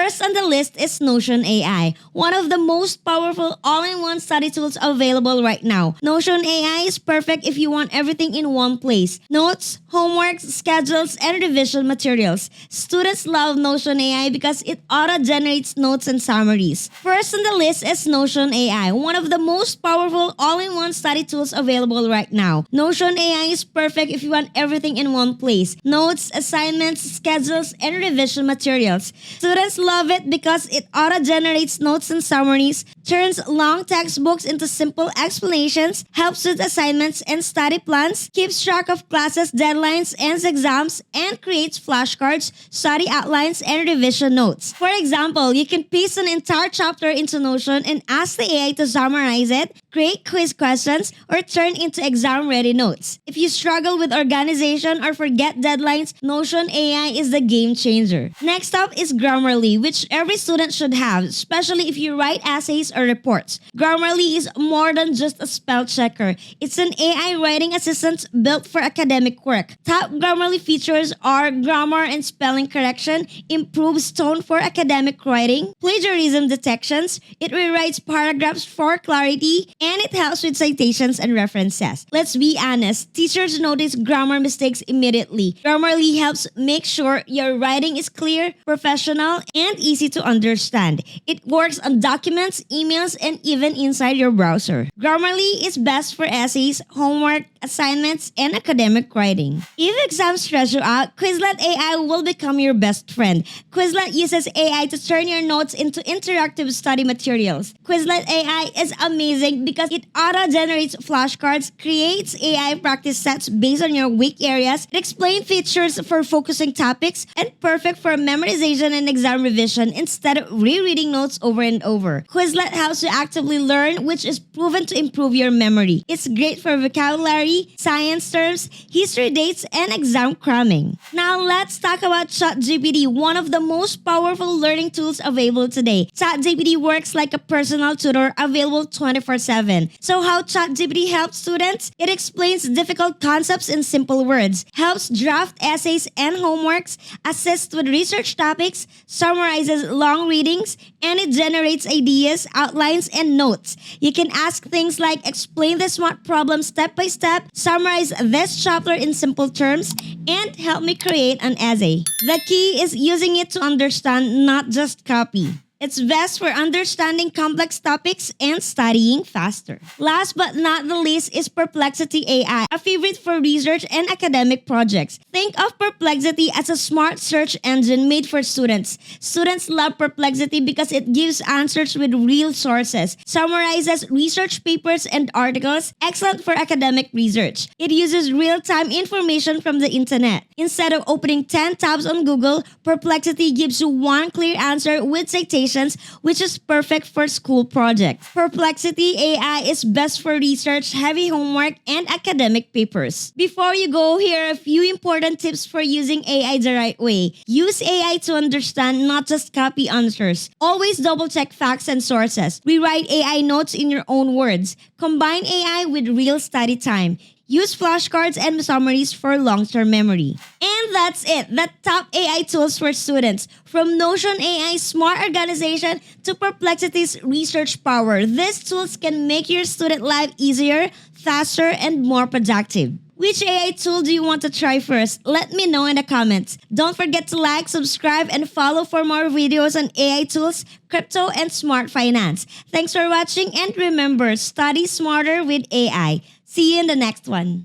First on the list is Notion AI, one of the most powerful all-in-one study tools available right now. Notion AI is perfect if you want everything in one place: notes, homeworks, schedules, and revision materials. Students love Notion AI because it auto-generates notes and summaries. First on the list is Notion AI, one of the most powerful all-in-one study tools available right now. Notion AI is perfect if you want everything in one place: notes, assignments, schedules, and revision materials. Students love it because it auto-generates notes and summaries, turns long textbooks into simple explanations, helps with assignments and study plans, keeps track of classes, deadlines, and exams, and creates flashcards, study outlines, and revision notes. For example, you can paste an entire chapter into Notion and ask the AI to summarize it, create quiz questions, or turn into exam-ready notes. If you struggle with organization or forget deadlines, Notion AI is the game changer. Next up is Grammarly, which every student should have, especially if you write essays or reports. Grammarly is more than just a spell checker. It's an AI writing assistant built for academic work. Top Grammarly features are grammar and spelling correction, improves tone for academic writing, plagiarism detections, it rewrites paragraphs for clarity, and it helps with citations and references. Let's be honest, teachers notice grammar mistakes immediately. Grammarly helps make sure your writing is clear, professional, and easy to understand. It works on documents, emails, and even inside your browser. Grammarly is best for essays, homework, assignments, and academic writing. If exams stress you out, Quizlet AI will become your best friend. Quizlet uses AI to turn your notes into interactive study materials. Quizlet AI is amazing because it auto-generates flashcards, creates AI practice sets based on your weak areas, it explains features for focusing topics, and perfect for memorization and exam revision instead of rereading notes over and over. Quizlet helps you actively learn, which is proven to improve your memory. It's great for vocabulary, science terms, history dates, and exam cramming. Now let's talk about ChatGPT, one of the most powerful learning tools available today. ChatGPT works like a personal tutor available 24/7. So how ChatGPT helps students? It explains difficult concepts in simple words, helps draft essays and homeworks, assists with research topics, summarizes long readings, and it generates ideas, outlines, and notes. You can ask things like, explain this smart problem step by step, summarize this chapter in simple terms, and help me create an essay. The key is using it to understand, not just copy. It's best for understanding complex topics and studying faster. Last but not the least is Perplexity AI, a favorite for research and academic projects. Think of Perplexity as a smart search engine made for students. Students love Perplexity because it gives answers with real sources, summarizes research papers and articles, excellent for academic research. It uses real-time information from the internet. Instead of opening 10 tabs on Google, Perplexity gives you one clear answer with citations, which is perfect for school projects. Perplexity AI is best for research, heavy homework, and academic papers. Before you go, here are a few important tips for using AI the right way. Use AI to understand, not just copy answers. Always double-check facts and sources. Rewrite AI notes in your own words. Combine AI with real study time. Use flashcards and summaries for long-term memory. And that's it, the top AI tools for students. From Notion AI's smart organization to Perplexity's research power, these tools can make your student life easier, faster, and more productive. Which AI tool do you want to try first? Let me know in the comments. Don't forget to like, subscribe, and follow for more videos on AI tools, crypto, and smart finance. Thanks for watching, and remember, study smarter with AI. See you in the next one.